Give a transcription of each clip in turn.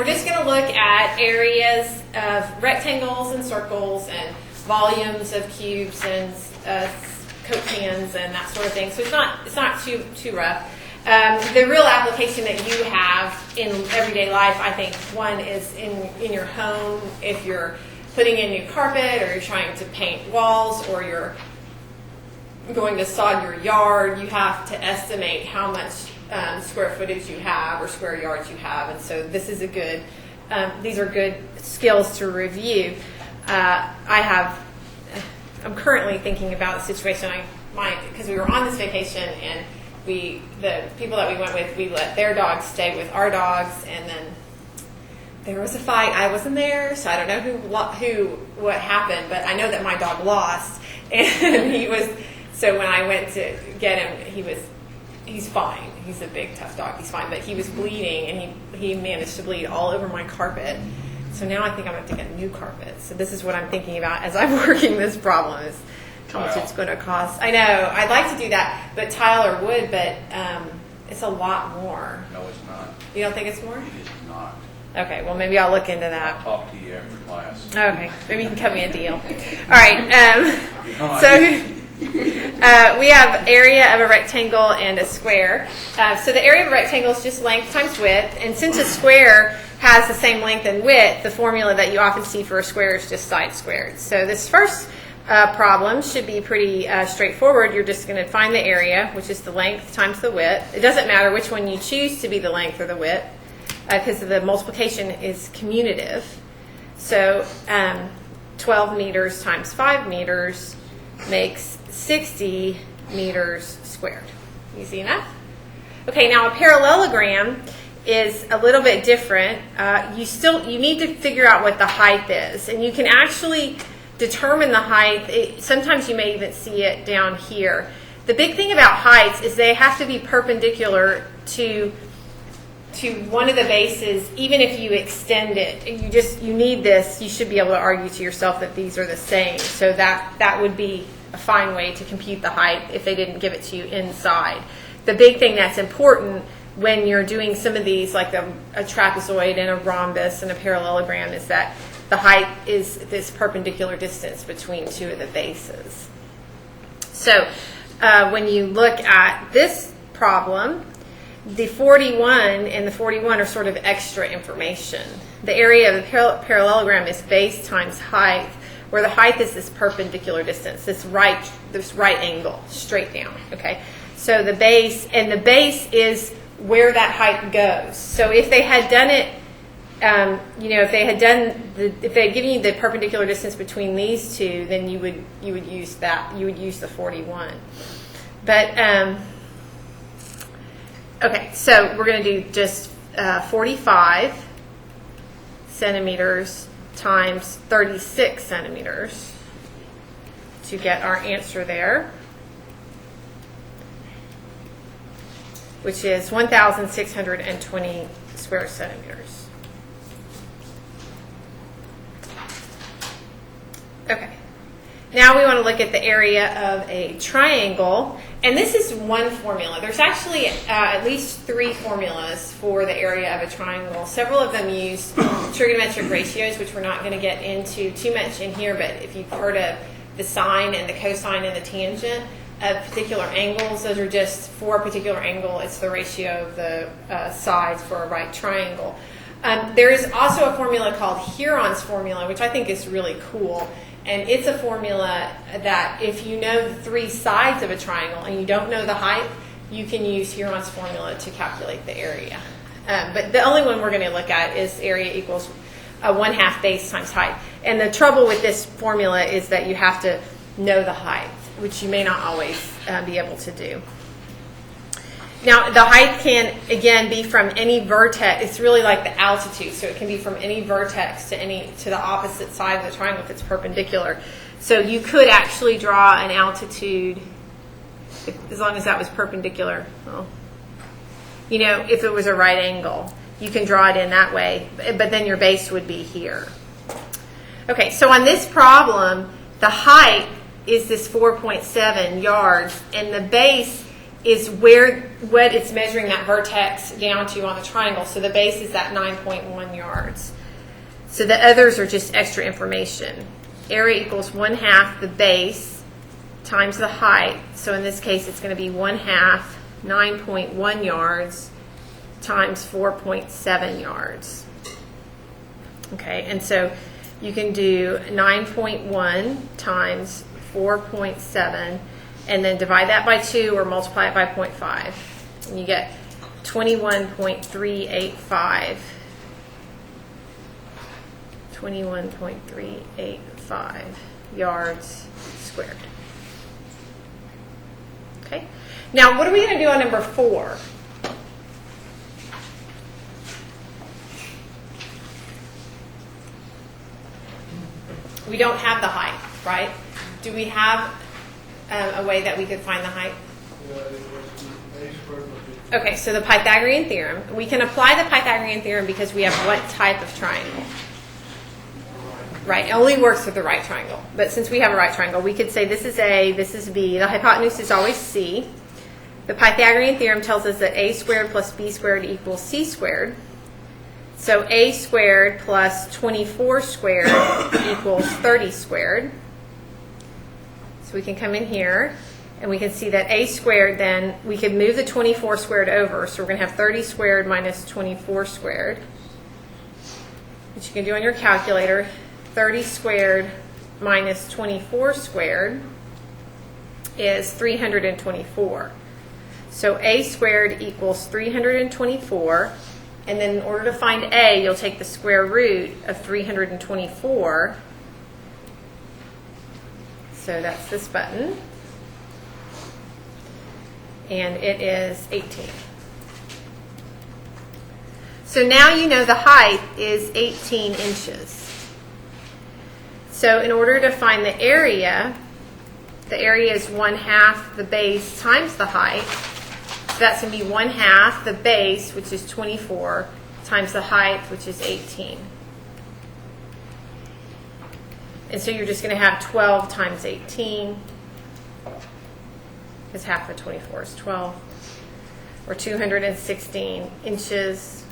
just going to look at areas of rectangles and circles and volumes of cubes and Coke cans and that sort of thing. So it's not too rough. The real application that you have in everyday life, I think, one is in your home. If you're putting in new carpet, or you're trying to paint walls, or you're going to sod your yard, you have to estimate how much square footage you have or square yards you have. And so this is these are good skills to review. I'm currently thinking about the situation because we were on this vacation, and the people that we went with, we let their dogs stay with our dogs, and then there was a fight. I wasn't there, so I don't know what happened, but I know that my dog lost, and so when I went to get him, he's fine. He's a big, tough dog. He's fine, but he was bleeding, and he managed to bleed all over my carpet. So now I think I'm going to get a new carpet. So this is what I'm thinking about as I'm working this problem, is how much it's going to cost. I know. I'd like to do that, but tile or wood, but it's a lot more. No, it's not. You don't think it's more? It is not. Okay, well, maybe I'll look into that. I'll talk to you after class. Okay, maybe you can cut me a deal. All right, so we have area of a rectangle and a square. So the area of a rectangle is just length times width, and since a square has the same length and width, the formula that you often see for a square is just side squared. So this first problem should be pretty straightforward. You're just going to find the area, which is the length times the width. It doesn't matter which one you choose to be the length or the width, because the multiplication is commutative. So 12 meters times 5 meters makes 60 meters squared. Easy enough? Okay, now a parallelogram is a little bit different. You need to figure out what the height is, and you can actually determine the height. Sometimes you may even see it down here. The big thing about heights is they have to be perpendicular to one of the bases, even if you extend it. You need this. You should be able to argue to yourself that these are the same. So that would be a fine way to compute the height if they didn't give it to you inside. The big thing that's important when you're doing some of these, like a trapezoid and a rhombus and a parallelogram, is that the height is this perpendicular distance between two of the bases. So when you look at this problem, the 41 and the 41 are sort of extra information. The area of the parallelogram is base times height, where the height is this perpendicular distance, this right angle, straight down. Okay, so the base is where that height goes. So if they had done it, if they had given you the perpendicular distance between these two, then you would use that. You would use the 41. But okay, so we're going to do just 45 centimeters times 36 centimeters to get our answer there, which is 1,620 square centimeters. Okay, now we want to look at the area of a triangle, and this is one formula. There's actually at least 3 formulas for the area of a triangle. Several of them use trigonometric ratios, which we're not going to get into too much in here, but if you've heard of the sine and the cosine and the tangent of particular angles, those are just for a particular angle. It's the ratio of the sides for a right triangle. There is also a formula called Huron's formula, which I think is really cool. And it's a formula that if you know the 3 sides of a triangle and you don't know the height, you can use Huron's formula to calculate the area. But the only one we're going to look at is area equals 1/2 base times height. And the trouble with this formula is that you have to know the height, which you may not always be able to do. Now, the height can, again, be from any vertex. It's really like the altitude, so it can be from any vertex to the opposite side of the triangle if it's perpendicular. So you could actually draw an altitude, as long as that was perpendicular. Well, if it was a right angle, you can draw it in that way, but then your base would be here. Okay, so on this problem, the height is this 4.7 yards, and the base is where what it's measuring that vertex down to on the triangle. So the base is at 9.1 yards. So the others are just extra information. Area equals 1/2 the base times the height. So in this case, it's going to be 1/2 9.1 yards times 4.7 yards. Okay, and so you can do 9.1 times 4.7 and then divide that by 2 or multiply it by 0.5. And you get 21.385. 21.385 yards squared. Okay. Now, what are we going to do on number 4? We don't have the height, right? Do we have a way that we could find the height? Okay, so the Pythagorean theorem. We can apply the Pythagorean theorem because we have what type of triangle? Right, it only works with the right triangle. But since we have a right triangle, we could say this is A, this is B. The hypotenuse is always C. The Pythagorean theorem tells us that A squared plus B squared equals C squared. So A squared plus 24 squared equals 30 squared. So we can come in here and we can see that A squared, then we could move the 24 squared over. So we're going to have 30 squared minus 24 squared, which you can do on your calculator. 30 squared minus 24 squared is 324. So A squared equals 324. And then in order to find A, you'll take the square root of 324. So that's this button. And it is 18. So now you know the height is 18 inches. So in order to find the area is 1/2 the base times the height. So that's going to be 1/2 the base, which is 24, times the height, which is 18. And so you're just going to have 12 times 18, because half of 24 is 12, or 216 inches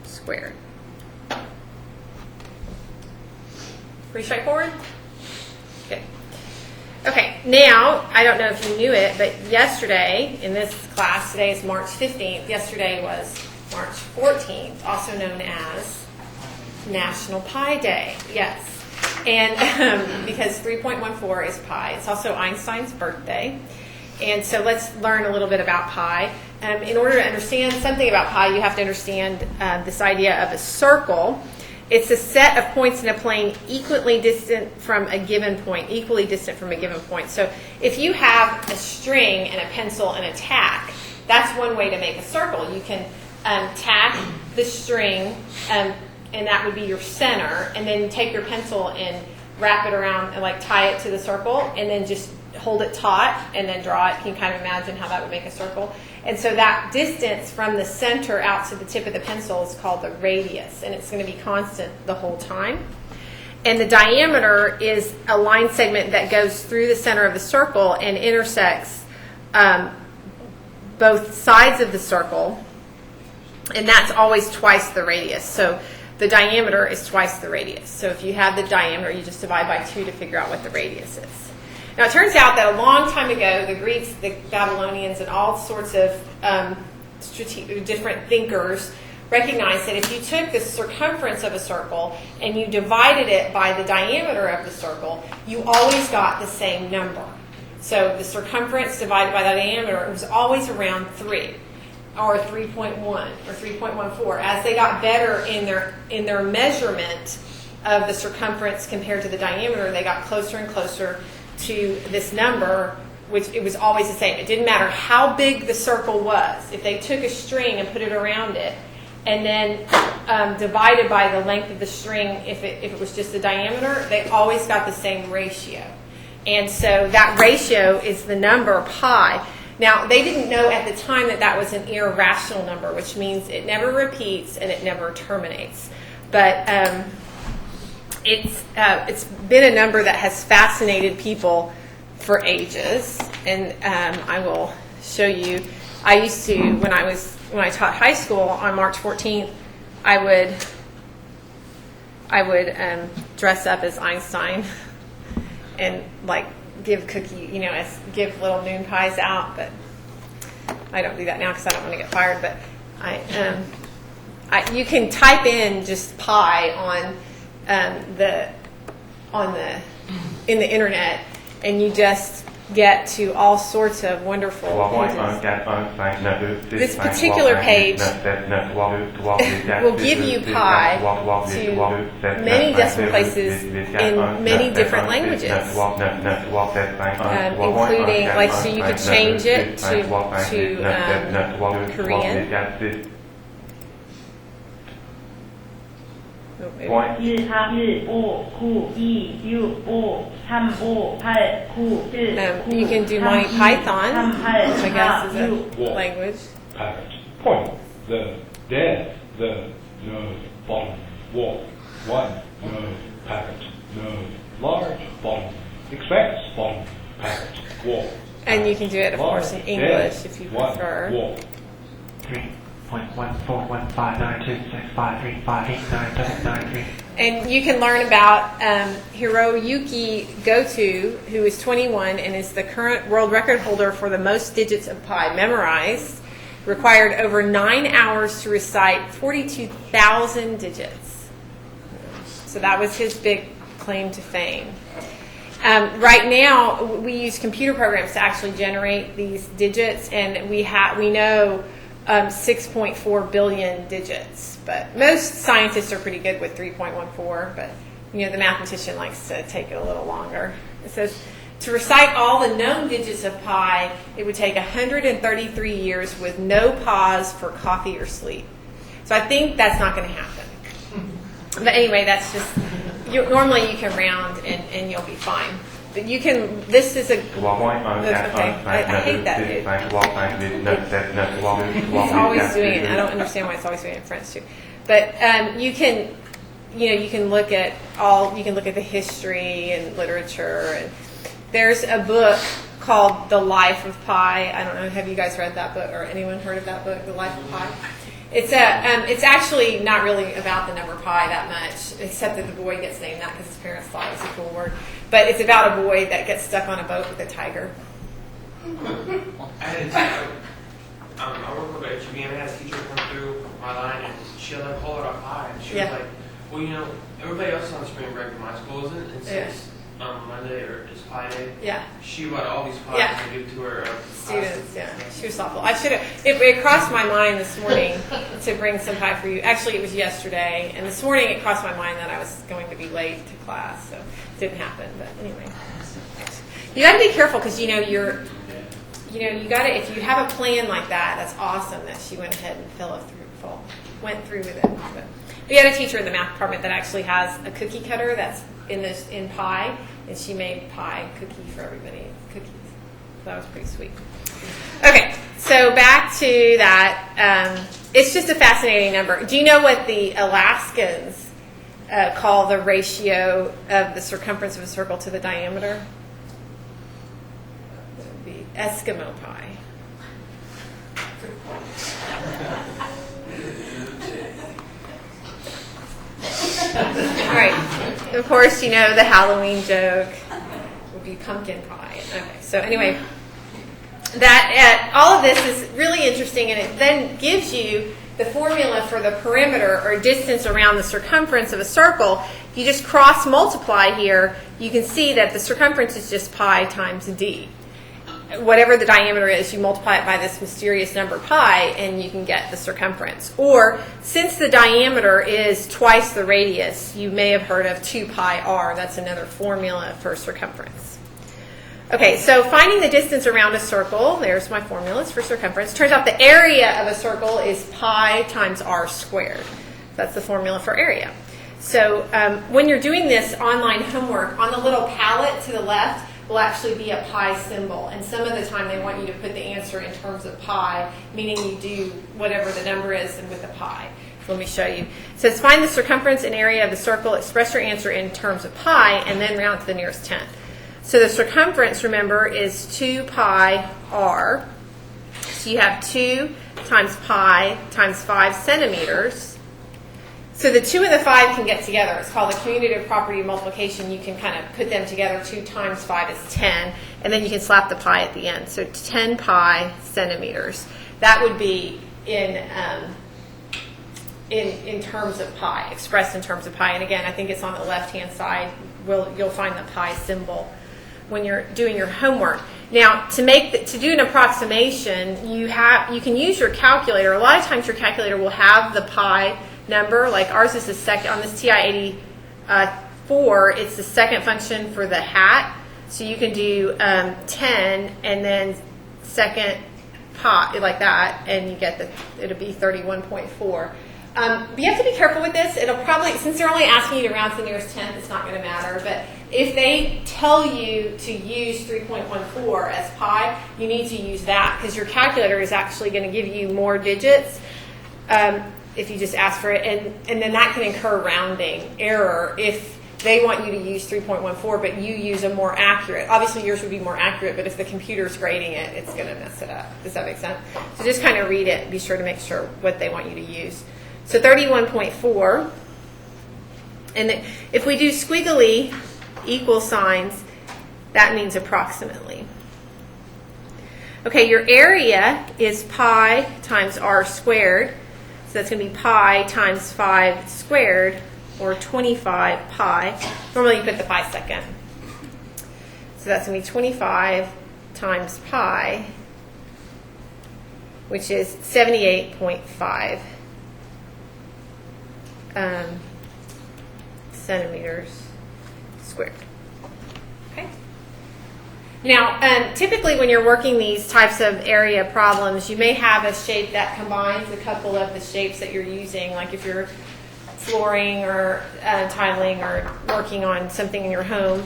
squared. Pretty straightforward? Good. Okay, now, I don't know if you knew it, but yesterday, in this class, today is March 15th, yesterday was March 14th, also known as National Pi Day. Yes. And because 3.14 is pi. It's also Einstein's birthday. And so let's learn a little bit about pi. In order to understand something about pi, you have to understand this idea of a circle. It's a set of points in a plane equally distant from a given point, So if you have a string and a pencil and a tack, that's one way to make a circle. You can tack the string, and that would be your center, and then take your pencil and wrap it around and like tie it to the circle, and then just hold it taut and then draw it. You can kind of imagine how that would make a circle. And so that distance from the center out to the tip of the pencil is called the radius, and it's going to be constant the whole time. And the diameter is a line segment that goes through the center of the circle and intersects both sides of the circle, and that's always twice the radius. So the diameter is twice the radius. So if you have the diameter, you just divide by 2 to figure out what the radius is. Now, it turns out that a long time ago, the Greeks, the Babylonians, and all sorts of different thinkers recognized that if you took the circumference of a circle and you divided it by the diameter of the circle, you always got the same number. So the circumference divided by the diameter, it was always around 3, or 3.1, or 3.14. As they got better in their measurement of the circumference compared to the diameter, they got closer and closer to this number, which it was always the same. It didn't matter how big the circle was. If they took a string and put it around it, and then divided by the length of the string, if it was just the diameter, they always got the same ratio. And so that ratio is the number pi. Now, they didn't know at the time that that was an irrational number, which means it never repeats and it never terminates. But it's been a number that has fascinated people for ages, and I will show you I used to, when I taught high school on March 14th, I would dress up as Einstein and like give give little noon pies out, but I don't do that now because I don't want to get fired. But you can type in just pie in the internet, and you just get to all sorts of wonderful pages. This particular page will give you pi to many decimal places in many different languages, including, like, so you could change it to Korean. 日他日ô ku i yu ô ham ô pai ku You can do Monty Python, which I guess is a language. Point. The dead. The nose. Bottom. Walk. One. Nose. Parrot. Nose. Large. Bottom. Express. Bottom. Parrot. Walk. And you can do it, of course, in English if you prefer. Walk. 3.1415926535897793. And you can learn about Hiroyuki Goto, who is 21 and is the current world record holder for the most digits of pi memorized. Required over 9 hours to recite 42,000 digits. So that was his big claim to fame. Right now, we use computer programs to actually generate these digits, and we know 6.4 billion digits. But most scientists are pretty good with 3.14, but the mathematician likes to take it a little longer. It says, to recite all the known digits of pi, it would take 133 years with no pause for coffee or sleep. So I think that's not going to happen. But anyway, that's just, normally you can round and you'll be fine. But you can, this is a, that's okay. I hate that dude. He's always doing it. I don't understand why it's always doing it in French too. But you can look at the history and literature. And there's a book called The Life of Pi. I don't know, have you guys read that book or anyone heard of that book, The Life of Pi? It's actually not really about the number pi that much, except that the boy gets named that because his parents thought it was a cool word. But it's about a boy that gets stuck on a boat with a tiger. I work with a HB and I had a teacher come through my line and she had like called it a pi and she was like, well, everybody else is on spring break in my school isn't, and since Monday or is Pi Day. Yeah. She bought all these pies to give to her students. Yeah, she was thoughtful. I should have. It crossed my mind this morning to bring some pie for you. Actually, it was yesterday, and this morning it crossed my mind that I was going to be late to class, so it didn't happen. But anyway, you got to be careful because you got to. If you have a plan like that, that's awesome that she went ahead and went through with it. But we had a teacher in the math department that actually has a cookie cutter that's in pie, and she made pie cookie for everybody. Cookies. That was pretty sweet. Okay, so back to that. It's just a fascinating number. Do you know what the Alaskans call the ratio of the circumference of a circle to the diameter? It would be Eskimo pie. All right. Of course, the Halloween joke would be pumpkin pie. Okay. So anyway, all of this is really interesting, and it then gives you the formula for the perimeter or distance around the circumference of a circle. If you just cross multiply here, you can see that the circumference is just pi times d. Whatever the diameter is, you multiply it by this mysterious number pi, and you can get the circumference. Or, since the diameter is twice the radius, you may have heard of 2 pi r. That's another formula for circumference. Okay, so finding the distance around a circle, there's my formulas for circumference. Turns out the area of a circle is pi times r squared. That's the formula for area. So when you're doing this online homework, on the little palette to the left will actually be a pi symbol. And some of the time they want you to put the answer in terms of pi, meaning you do whatever the number is and with a pi. So let me show you. So let's find the circumference and area of the circle, express your answer in terms of pi, and then round to the nearest tenth. So the circumference, remember, is 2 pi r. So you have 2 times pi times 5 centimeters. So the 2 and the 5 can get together. It's called the commutative property of multiplication. You can kind of put them together. 2 times 5 is 10. And then you can slap the pi at the end. So 10 pi centimeters. That would be in terms of pi, expressed in terms of pi. And again, I think it's on the left-hand side. You'll find the pi symbol when you're doing your homework. Now, to do an approximation, you can use your calculator. A lot of times your calculator will have the pi number. Like ours is the second, on this TI-84, it's the second function for the hat. So you can do 10 and then second pi, like that, and you get it'll be 31.4. But you have to be careful with this. It'll probably, since they're only asking you to round to the nearest tenth, it's not going to matter. But if they tell you to use 3.14 as pi, you need to use that because your calculator is actually going to give you more digits if you just ask for it. And then that can incur rounding error if they want you to use 3.14, but you use a more accurate. Obviously, yours would be more accurate, but if the computer's grading it, it's going to mess it up. Does that make sense? So just kind of read it and be sure to make sure what they want you to use. So 31.4. And then if we do squiggly equal signs, that means approximately. Okay, your area is pi times r squared. So that's going to be pi times 5 squared, or 25 pi. Normally you put the pi second. So that's going to be 25 times pi, which is 78.5 centimeters squared. Okay. Now, typically when you're working these types of area problems, you may have a shape that combines a couple of the shapes that you're using, like if you're flooring or tiling or working on something in your home.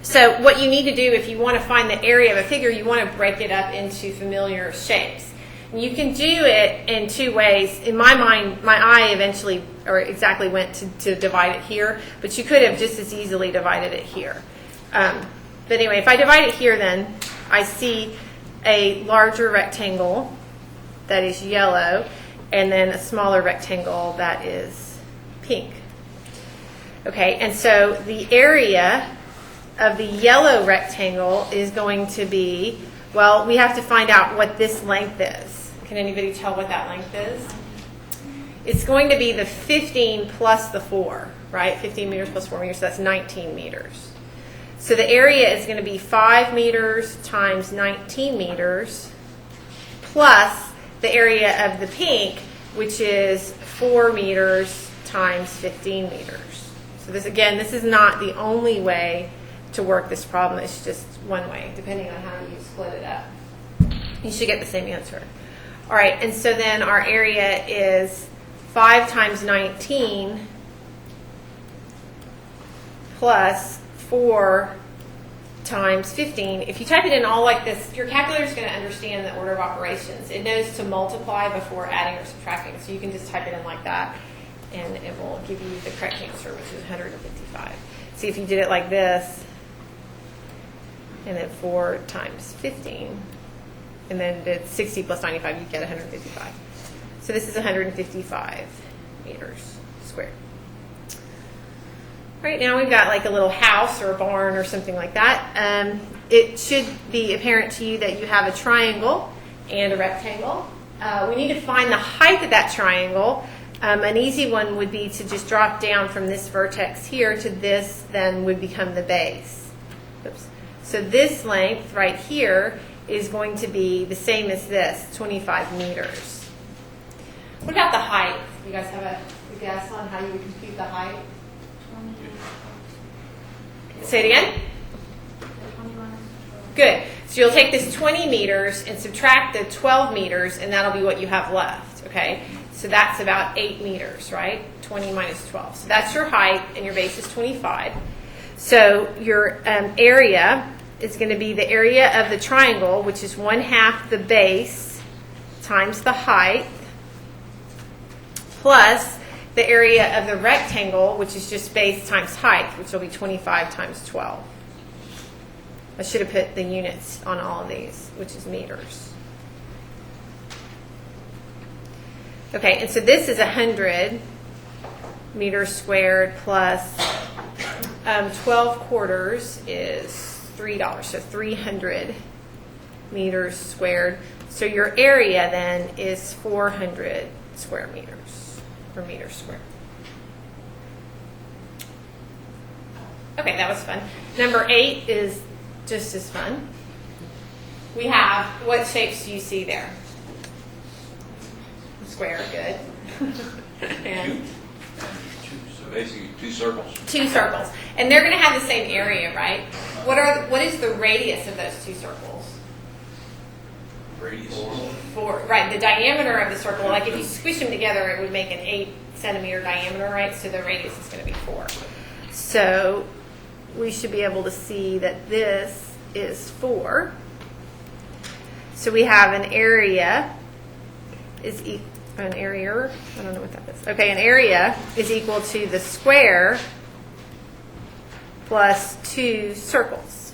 So what you need to do if you want to find the area of a figure, you want to break it up into familiar shapes. And you can do it in 2 ways. In my mind, my eye eventually or exactly went to divide it here, but you could have just as easily divided it here. But anyway, if I divide it here, then I see a larger rectangle that is yellow and then a smaller rectangle that is pink. Okay, and so the area of the yellow rectangle is going to be, well, we have to find out what this length is. Can anybody tell what that length is? It's going to be the 15 plus the 4, right? 15 meters plus 4 meters, so that's 19 meters. So the area is going to be 5 meters times 19 meters plus the area of the pink, which is 4 meters times 15 meters. So this, again, this is not the only way to work this problem. It's just one way, depending on how you split it up. You should get the same answer. All right, and so then our area is 5 times 19 plus 4 times 15. If you type it in all like this, your calculator is going to understand the order of operations. It knows to multiply before adding or subtracting, so you can just type it in like that, and it will give you the correct answer, which is 155. See, if you did it like this, and then 4 times 15, and then did 60 plus 95, you get 155. So this is 155 meters squared. Right now we've got like a little house or a barn or something like that. It should be apparent to you that you have a triangle and a rectangle. We need to find the height of that triangle. An easy one would be to just drop down from this vertex here to this, then would become the base. Oops. So this length right here is going to be the same as this, 25 meters. What about the height? You guys have a guess on how you would compute the height? Say it again. Good. So you'll take this 20 meters and subtract the 12 meters, and that'll be what you have left, okay? So that's about 8 meters, right? 20 minus 12. So that's your height, and your base is 25. So your area is going to be the area of the triangle, which is 1/2 the base times the height, plus the area of the rectangle, which is just base times height, which will be 25 times 12. I should have put the units on all of these, which is meters. Okay, and so this is 100 meters squared plus 12 quarters is $3, so 300 meters squared. So your area then is 400 square meters, or meters squared. Okay, that was fun. Number 8 is just as fun. We have, what shapes do you see there? Square, good. And So basically, 2 circles. 2 circles. And they're going to have the same area, right? What is the radius of those 2 circles? Radius. 4. Right, the diameter of the circle, like if you squish them together, it would make an 8 centimeter diameter, right? So the radius is going to be 4. So we should be able to see that this is 4. So we have an area is an area, I don't know what that is. Okay, an area is equal to the square plus 2 circles.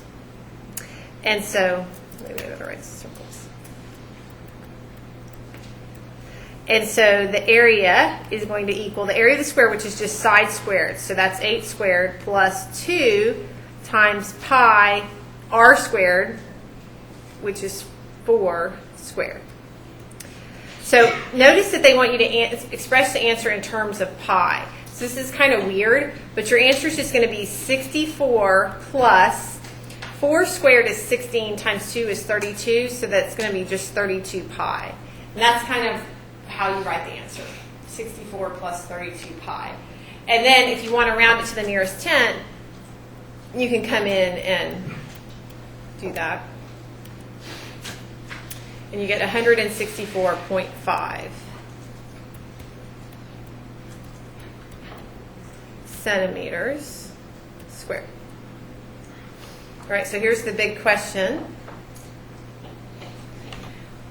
And so, maybe I better write circles. And so the area is going to equal the area of the square, which is just side squared. So that's 8 squared plus 2 times pi r squared, which is 4 squared. So notice that they want you to express the answer in terms of pi. So this is kind of weird, but your answer is just going to be 64 plus 4 squared is 16 times 2 is 32, so that's going to be just 32 pi. And that's kind of how you write the answer, 64 plus 32 pi. And then if you want to round it to the nearest 10, you can come in and do that. And you get 164.5 centimeters squared. All right, so here's the big question.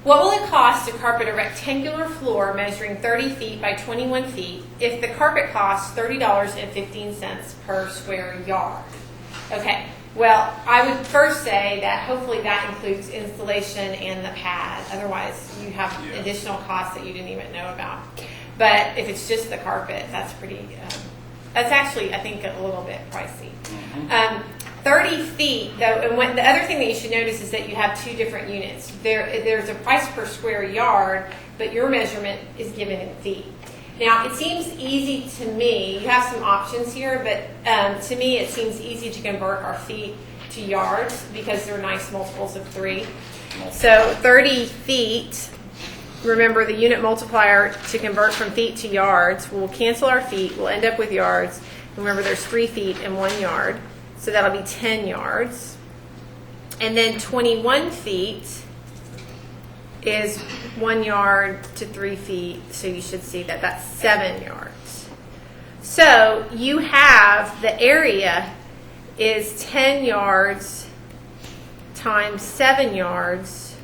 What will it cost to carpet a rectangular floor measuring 30 feet by 21 feet if the carpet costs $30.15 per square yard? Okay. Well, I would first say that hopefully that includes installation and the pad. Otherwise, you have additional costs that you didn't even know about. But if it's just the carpet, that's pretty, that's actually, I think, a little bit pricey. 30 feet, though, and the other thing that you should notice is that you have 2 different units. There's a price per square yard, but your measurement is given in feet. Now, it seems easy to me, you have some options here, but to me it seems easy to convert our feet to yards because they're nice multiples of 3. So 30 feet, remember the unit multiplier to convert from feet to yards, we'll cancel our feet, we'll end up with yards. Remember there's 3 feet and 1 yard, so that'll be 10 yards. And then 21 feet is 1 yard to 3 feet, so you should see that that's 7 yards. So you have the area is 10 yards times 7 yards,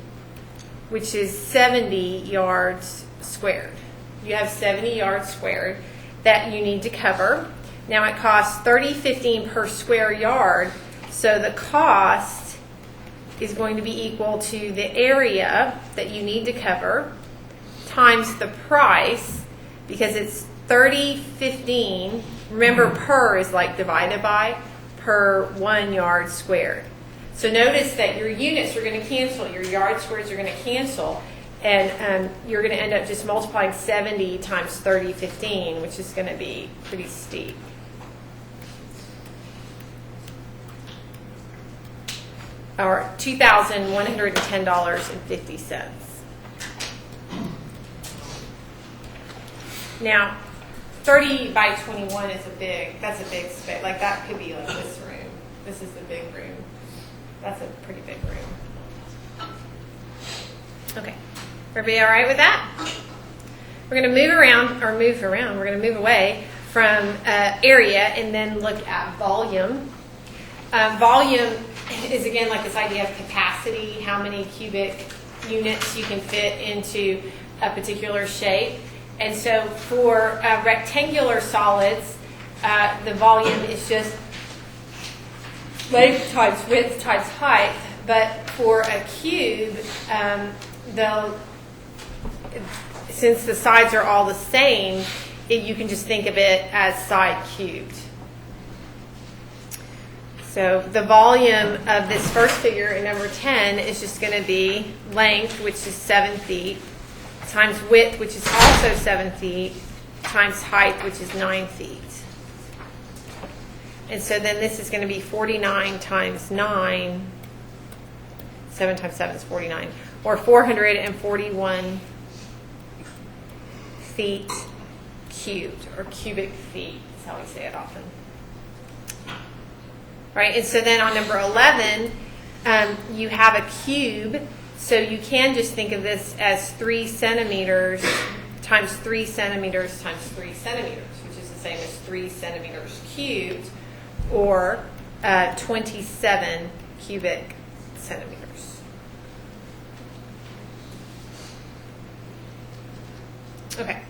which is 70 yards squared. You have 70 yards squared that you need to cover. Now it costs $30.15 per square yard, so the cost is going to be equal to the area that you need to cover times the price, because it's $30.15. Remember, per is like divided by per 1 yard squared. So notice that your units are going to cancel, your yard squares are going to cancel, and you're going to end up just multiplying 70 times $30.15, which is going to be pretty steep. Or $2,110.50. Now, 30 by 21 is that's a big space. Like that could be like this room. This is the big room. That's a pretty big room. Okay. Everybody all right with that? We're going to move around. We're going to move away from area and then look at volume. Volume is again like this idea of capacity, how many cubic units you can fit into a particular shape. And so for rectangular solids, the volume is just length times width times height. But for a cube, since the sides are all the same, you can just think of it as side cubed. So the volume of this first figure in number 10 is just going to be length, which is 7 feet, times width, which is also 7 feet, times height, which is 9 feet. And so then this is going to be 49 times 9. 7 times 7 is 49. Or 441 feet cubed, or cubic feet. That's how we say it often. Right, and so then on number 11, you have a cube, so you can just think of this as 3 centimeters times 3 centimeters times 3 centimeters, which is the same as 3 centimeters cubed, or 27 cubic centimeters. Okay.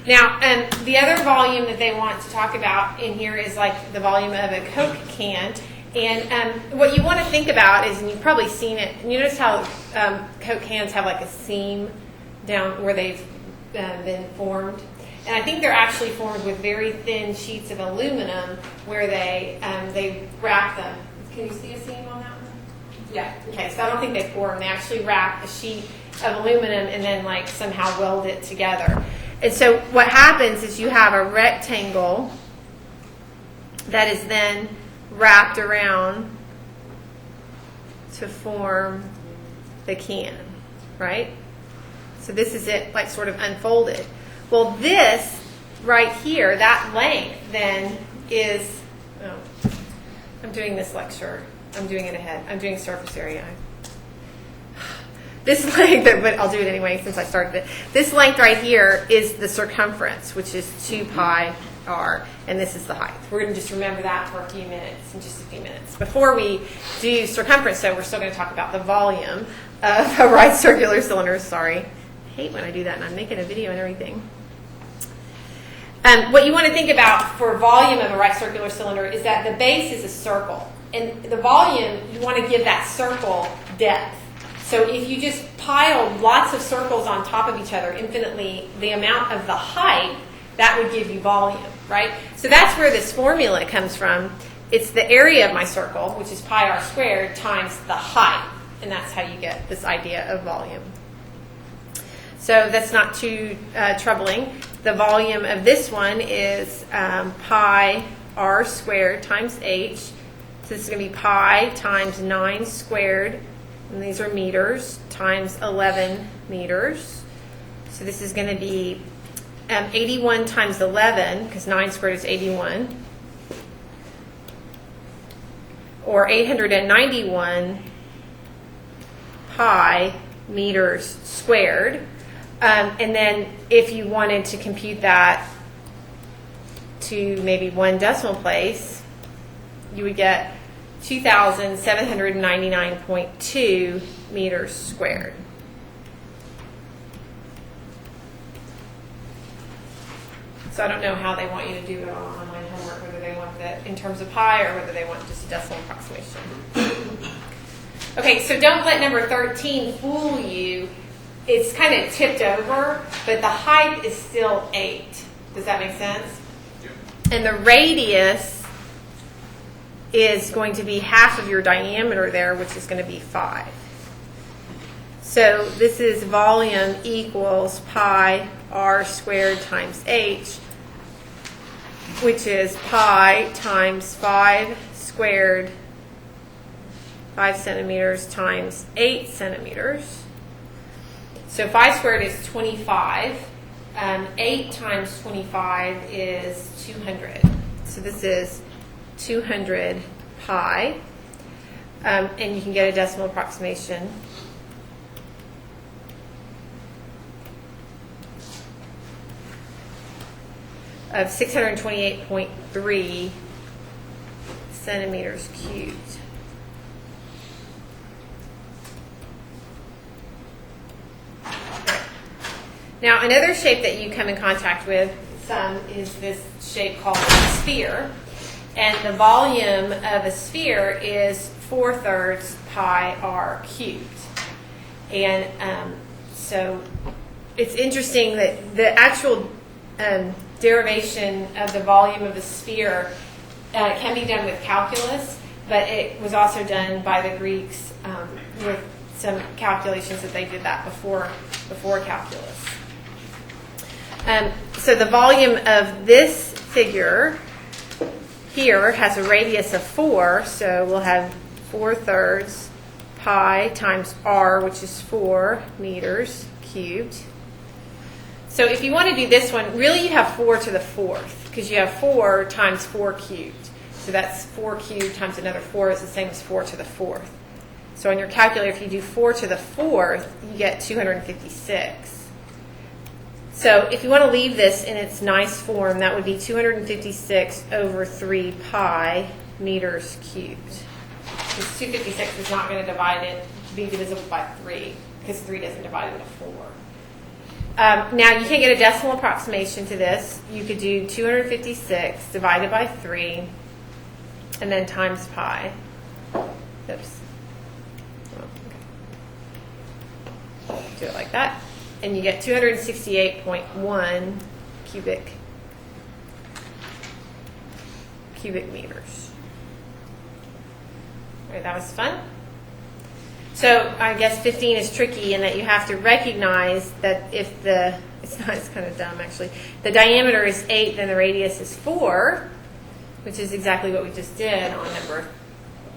Now, the other volume that they want to talk about in here is like the volume of a Coke can. And what you want to think about is, and you've probably seen it, you notice how Coke cans have like a seam down where they've been formed. And I think they're actually formed with very thin sheets of aluminum where they wrap them. Can you see a seam on that one? Yeah. Okay, so I don't think they form. They actually wrap a sheet of aluminum and then like somehow weld it together. And so what happens is you have a rectangle that is then wrapped around to form the can, right? So this is it, like sort of unfolded. Well, this right here, that length then is, I'm doing this lecture. I'm doing it ahead. I'm doing surface area. This length, but I'll do it anyway since I started it. This length right here is the circumference, which is 2 pi r, and this is the height. We're going to just remember that for a few minutes, in just a few minutes. Before we do circumference, though, we're still going to talk about the volume of a right circular cylinder. Sorry. I hate when I do that, and I'm making a video and everything. What you want to think about for volume of a right circular cylinder is that the base is a circle, and the volume, you want to give that circle depth. So if you just pile lots of circles on top of each other infinitely, the amount of the height, that would give you volume, right? So that's where this formula comes from. It's the area of my circle, which is pi r squared, times the height. And that's how you get this idea of volume. So that's not too troubling. The volume of this one is pi r squared times h. So this is going to be pi times 9 squared, and these are meters, times 11 meters. So this is going to be 81 times 11, because 9 squared is 81, or 891 pi meters squared. And then if you wanted to compute that to maybe 1 decimal place, you would get 2,799.2 meters squared. So I don't know how they want you to do it on online homework, whether they want that in terms of pi or whether they want just a decimal approximation. Okay, so don't let number 13 fool you. It's kind of tipped over, but the height is still 8. Does that make sense? Yep. And the radius is going to be half of your diameter there, which is going to be 5. So this is volume equals pi r squared times h, which is pi times 5 squared, 5 centimeters times 8 centimeters. So 5 squared is 25. 8 times 25 is 200. So this is 200 pi. And you can get a decimal approximation. Of 628.3 centimeters cubed. Now, another shape that you come in contact with some is this shape called a sphere. And the volume of a sphere is 4/3 pi r cubed. And so it's interesting that the actual derivation of the volume of a sphere can be done with calculus, but it was also done by the Greeks with some calculations that they did that before calculus. So the volume of this figure here has a radius of 4, so we'll have 4/3 pi times r, which is 4 meters cubed. So if you want to do this one, really you have 4 to the 4th, because you have 4 times 4 cubed. So that's 4 cubed times another 4 is the same as 4 to the 4th. So on your calculator, if you do 4 to the 4th, you get 256. So if you want to leave this in its nice form, that would be 256 over 3 pi meters cubed. Because 256 is not going to be divisible by 3, because 3 doesn't divide into 4. Now, you can't get a decimal approximation to this. You could do 256 divided by 3, and then times pi. Oops. Okay. Do it like that. And you get 268.1 cubic meters. All right, that was fun. So I guess 15 is tricky in that you have to recognize that if it's kind of dumb actually, the diameter is 8, then the radius is 4, which is exactly what we just did on number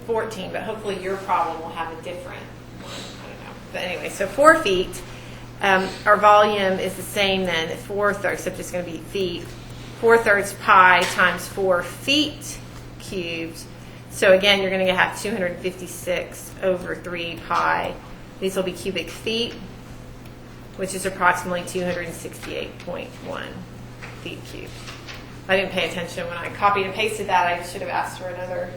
14, but hopefully your problem will have a different one. I don't know. But anyway, so 4 feet. Our volume is the same then, 4/3, except it's going to be feet. 4/3 pi times 4 feet cubed. So again, you're going to have 256 over 3 pi. These will be cubic feet, which is approximately 268.1 feet cubed. I didn't pay attention when I copied and pasted that. I should have asked for another.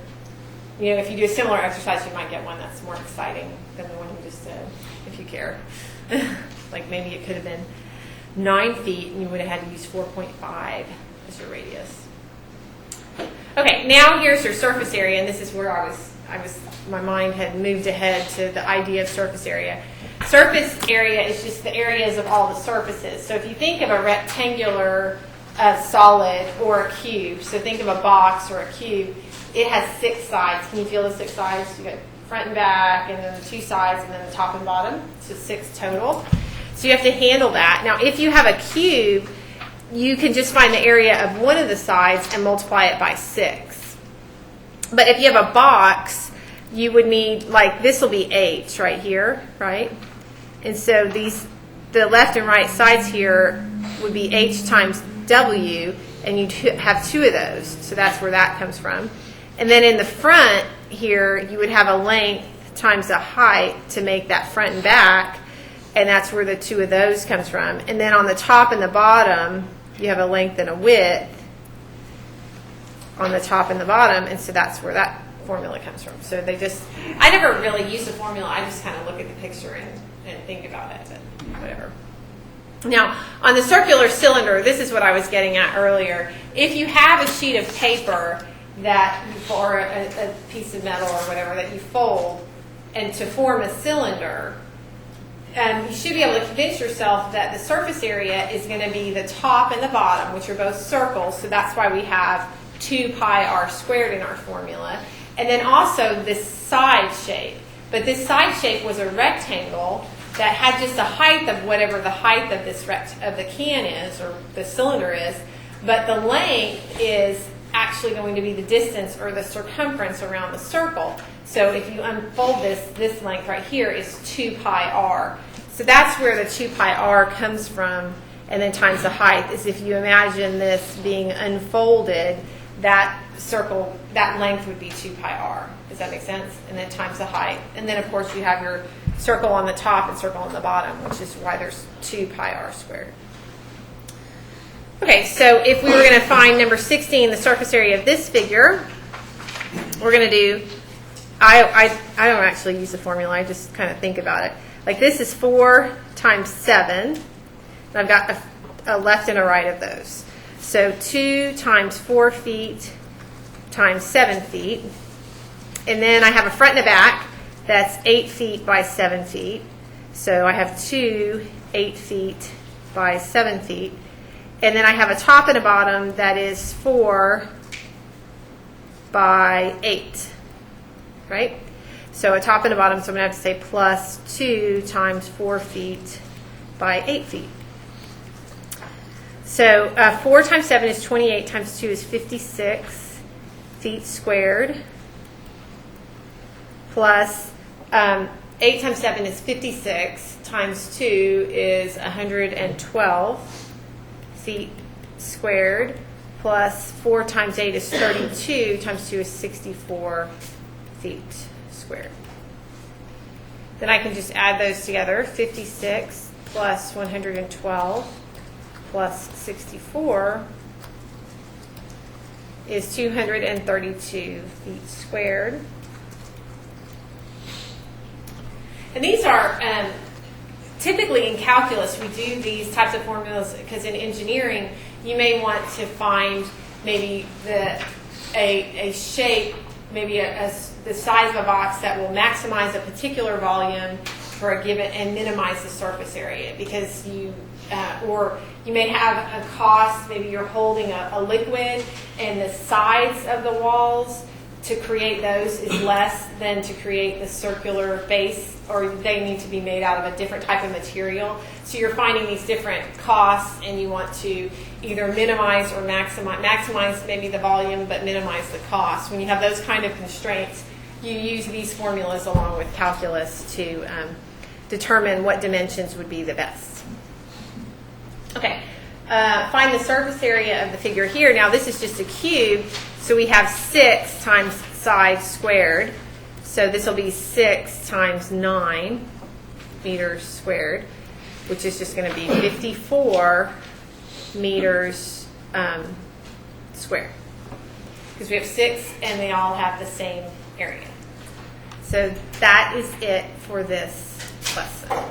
If you do a similar exercise, you might get one that's more exciting than the one you just did, if you care. Like maybe it could have been 9 feet and you would have had to use 4.5 as your radius. Okay, now here's your surface area, and this is where my mind had moved ahead to the idea of surface area. Surface area is just the areas of all the surfaces. So if you think of a rectangular solid or a cube, so think of a box or a cube, it has 6 sides. Can you feel the 6 sides? You got front and back, and then the 2 sides, and then the top and bottom. So 6 total. So you have to handle that. Now, if you have a cube, you can just find the area of one of the sides and multiply it by 6. But if you have a box, you would need, like, this will be h right here, right? And so the left and right sides here would be h times w, and you'd have 2 of those. So that's where that comes from. And then in the front here, you would have a length times a height to make that front and back, and that's where the 2 of those comes from. And then on the top and the bottom, you have a length and a width on the top and the bottom, and so that's where that formula comes from. So I never really use the formula. I just kind of look at the picture and think about it, but whatever. Now, on the circular cylinder, this is what I was getting at earlier. If you have a sheet of paper or a piece of metal or whatever that you fold and to form a cylinder, you should be able to convince yourself that the surface area is going to be the top and the bottom, which are both circles, so that's why we have 2 pi r squared in our formula. And then also this side shape. But this side shape was a rectangle that had just a height of whatever the height of of the can is, or the cylinder is, but the length is actually going to be the distance or the circumference around the circle. So if you unfold this length right here is 2 pi r. So that's where the 2 pi r comes from, and then times the height is if you imagine this being unfolded, that circle, that length would be 2 pi r. Does that make sense? And then times the height. And then, of course, you have your circle on the top and circle on the bottom, which is why there's 2 pi r squared. Okay, so if we were going to find number 16, the surface area of this figure, we're going to do, I don't actually use the formula, I just kind of think about it. Like this is 4 times 7, and I've got a left and a right of those. So 2 times 4 feet times 7 feet. And then I have a front and a back, that's 8 feet by 7 feet. So I have 2 8 feet by 7 feet. And then I have a top and a bottom that is 4 by 8, right? So a top and a bottom, so I'm going to have to say plus 2 times 4 feet by 8 feet. So 4 times 7 is 28, times 2 is 56 feet squared, plus 8 times 7 is 56, times 2 is 112 feet squared, plus 4 times 8 is 32, times 2 is 64 feet squared. Then I can just add those together. 56 plus 112 plus 64 is 232 feet squared. And these are typically in calculus, we do these types of formulas because in engineering, you may want to find maybe a shape, maybe the size of a box that will maximize a particular volume for a given and minimize the surface area, because or you may have a cost, maybe you're holding a liquid and the sides of the walls to create those is less than to create the circular base, or they need to be made out of a different type of material. So you're finding these different costs and you want to either minimize or maximize maybe the volume but minimize the cost. When you have those kind of constraints, you use these formulas along with calculus to determine what dimensions would be the best. Okay, find the surface area of the figure here. Now this is just a cube, so we have 6 times side squared. So this will be 6 times 9 meters squared, which is just going to be 54 meters squared. Because we have 6 and they all have the same area. So that is it for this lesson.